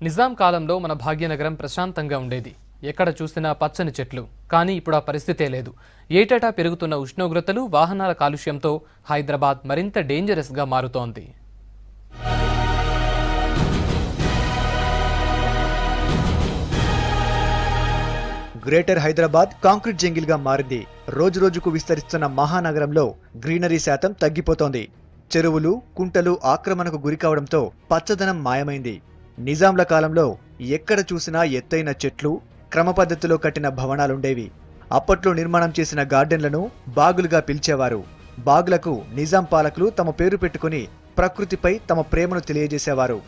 నిజాం కాలంలో మన భాగ్యనగరం ప్రశాంతంగా ఉండేది. ఎక్కడ చూసినా పచ్చని చెట్లు. కానీ ఇప్పుడు ఆ పరిస్థితే లేదు. ఏటేటా పెరుగుతున్న ఉష్ణోగ్రతలు, వాహనాల కాలుష్యంతో హైదరాబాద్ మరింత డేంజరస్గా మారుతోంది. గ్రేటర్ హైదరాబాద్ కాంక్రీట్ జంగిల్గా మారింది. రోజురోజుకు విస్తరిస్తున్న మహానగరంలో గ్రీనరీ శాతం తగ్గిపోతోంది. చెరువులు, కుంటలు ఆక్రమణకు గురికావడంతో పచ్చదనం మాయమైంది. నిజాంల కాలంలో ఎక్కడ చూసినా ఎత్తైన చెట్లు, క్రమపద్ధతిలో కట్టిన భవనాలుండేవి. అప్పట్లో నిర్మాణం చేసిన గార్డెన్లను బాగులుగా పిలిచేవారు. బాగులకు నిజాం పాలకులు తమ పేరు పెట్టుకుని ప్రకృతిపై తమ ప్రేమను తెలియజేసేవారు.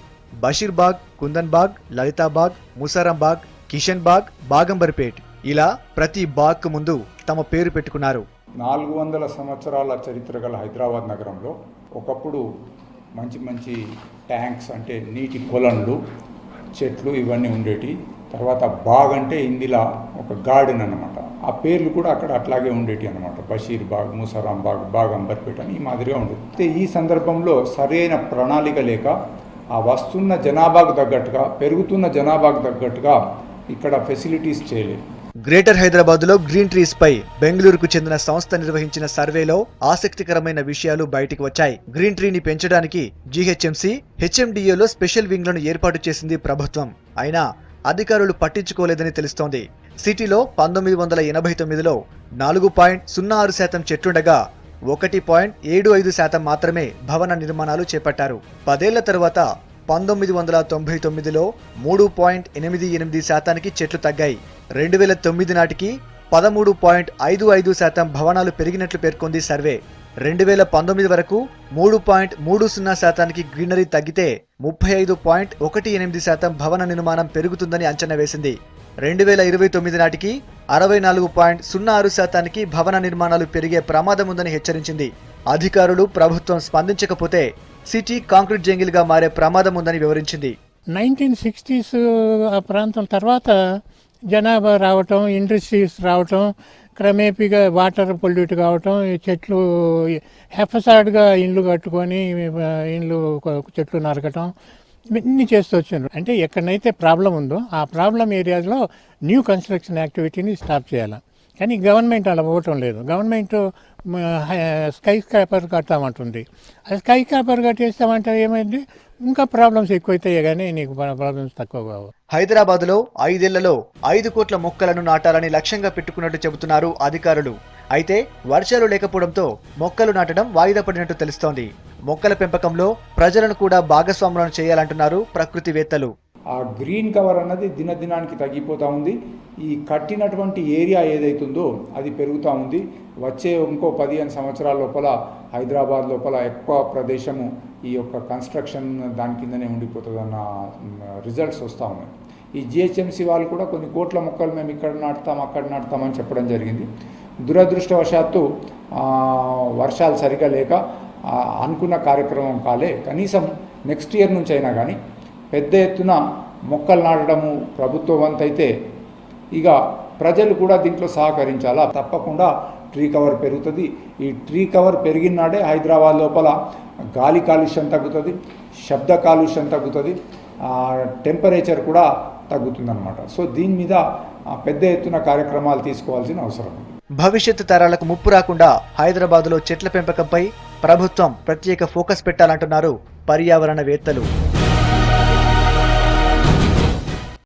బషీర్బాగ్, కుందన్బాగ్, లలితాబాగ్, ముసారంబాగ్, కిషన్ బాగ్, బాగంబర్పేట్ ఇలా ప్రతి బాగ్ ముందు తమ పేరు పెట్టుకున్నారు. 400 సంవత్సరాల చరిత్ర గల హైదరాబాద్ నగరంలో ఒకప్పుడు మంచి మంచి ట్యాంక్స్ అంటే నీటి కొలన్లు, చెట్లు ఇవన్నీ ఉండేటి. తర్వాత బాగ్ అంటే హిందీలో ఒక గార్డెన్ అన్నమాట. ఆ పేర్లు కూడా అక్కడ అట్లాగే ఉండేటి అన్నమాట. బషీర్ బాగ్, ముసారాం బాగ్, బాగంబర్పేట్ అని ఈ మాదిరిగా ఉండేది. ఈ సందర్భంలో సరైన ప్రణాళిక లేక ఆ వస్తున్న జనాభాకు తగ్గట్టుగా, పెరుగుతున్న జనాభాకు తగ్గట్టుగా ఇక్కడ ఫెసిలిటీస్ చేయలేదు. గ్రేటర్ హైదరాబాద్లో గ్రీన్ ట్రీస్ పై బెంగళూరుకు చెందిన సంస్థ నిర్వహించిన సర్వేలో ఆసక్తికరమైన విషయాలు బయటికి వచ్చాయి. గ్రీన్ ట్రీని పెంచడానికి జీహెచ్ఎంసీ, హెచ్ఎండిఏలో స్పెషల్ వింగ్లను ఏర్పాటు చేసింది ప్రభుత్వం. అయినా అధికారులు పట్టించుకోలేదని తెలుస్తోంది. సిటీలో 1989లో 4.06% చెట్లుండగా 1.75% మాత్రమే భవన నిర్మాణాలు చేపట్టారు. 10 ఏళ్ల తర్వాత 1999లో 3.88% చెట్లు తగ్గాయి. 2009 నాటికి 13.55% భవనాలు పెరిగినట్లు పేర్కొంది సర్వే. 2019 వరకు 3.30%కి గ్రీనరీ తగ్గితే 35.18% భవన నిర్మాణం పెరుగుతుందని అంచనా వేసింది. 2029 నాటికి 64.06%కి భవన నిర్మాణాలు పెరిగే ప్రమాదం ఉందని హెచ్చరించింది. అధికారులు, ప్రభుత్వం స్పందించకపోతే సిటీ కాంక్రీట్ జంగిల్గా మారే ప్రమాదం ఉందని వివరించింది. 1960s ఆ ప్రాంతం తర్వాత జనాభా రావటం, ఇండస్ట్రీస్ రావటం, క్రమేపీగా వాటర్ పొల్యూట్ కావటం, చెట్లు హెఫసాడ్గా ఇండ్లు కట్టుకొని చెట్లు నరకటం ఇవన్నీ చేస్తూ వచ్చారు. అంటే ఎక్కడైతే ప్రాబ్లం ఉందో ఆ ప్రాబ్లం ఏరియాలో న్యూ కన్స్ట్రక్షన్ యాక్టివిటీని స్టాప్ చేయాలి. కానీ గవర్నమెంట్ అలా ఇవ్వటం లేదు. గవర్నమెంట్ స్కై స్క్రాపర్ కట్టామంటుంది. అది స్కై స్క్రాపర్ కట్టేస్తామంటే ఏమైంది, ఇంకా ప్రాబ్లమ్స్ ఎక్కువైతాయి కానీ నీకు ప్రాబ్లమ్స్ తక్కువ కావు. హైదరాబాద్లో 5 ఏళ్లలో 5 కోట్ల మొక్కలను నాటాలని లక్ష్యంగా పెట్టుకున్నట్టు చెబుతున్నారు అధికారులు. అయితే వర్షాలు లేకపోవడంతో మొక్కలు నాటడం వాయిదా పడినట్టు తెలుస్తోంది. మొక్కల పెంపకంలో ప్రజలను కూడా భాగస్వాములను చేయాలంటున్నారు ప్రకృతివేత్తలు. ఆ గ్రీన్ కవర్ అన్నది దినదినానికి తగ్గిపోతూ ఉంది. ఈ కట్టినటువంటి ఏరియా ఏదైతుందో అది పెరుగుతూ ఉంది. వచ్చే ఇంకో 15 సంవత్సరాల లోపల హైదరాబాద్ లోపల ఎక్కువ ప్రదేశము ఈ యొక్క కన్స్ట్రక్షన్ దాని కిందనే ఉండిపోతుందన్న రిజల్ట్స్ వస్తూ ఉన్నాయి. ఈ జిహెచ్ఎంసీ వాళ్ళు కూడా కొన్ని కోట్ల మొక్కలు మేము ఇక్కడ నాటుతాం, అక్కడ నాటుతామని చెప్పడం జరిగింది. దురదృష్టవశాత్తు వర్షాలు సరిగా లేక అనుకున్న కార్యక్రమం కాలే. కనీసం నెక్స్ట్ ఇయర్ నుంచి అయినా కానీ పెద్ద ఎత్తున మొక్కలు నాటడము ప్రభుత్వం వంతైతే ఇక ప్రజలు కూడా దీంట్లో సహకరించాలా. తప్పకుండా ట్రీ కవర్ పెరుగుతుంది. ఈ ట్రీ కవర్ పెరిగిన నాడే హైదరాబాద్ లోపల గాలి కాలుష్యం తగ్గుతుంది, శబ్ద కాలుష్యం తగ్గుతుంది, టెంపరేచర్ కూడా తగ్గుతుందన్నమాట. సో దీని మీద పెద్ద ఎత్తున కార్యక్రమాలు తీసుకోవాల్సిన అవసరం ఉంది. భవిష్యత్తు తరాలకు ముప్పు రాకుండా హైదరాబాద్లో చెట్ల పెంపకంపై ప్రభుత్వం ప్రత్యేక ఫోకస్ పెట్టాలంటున్నారు పర్యావరణవేత్తలు.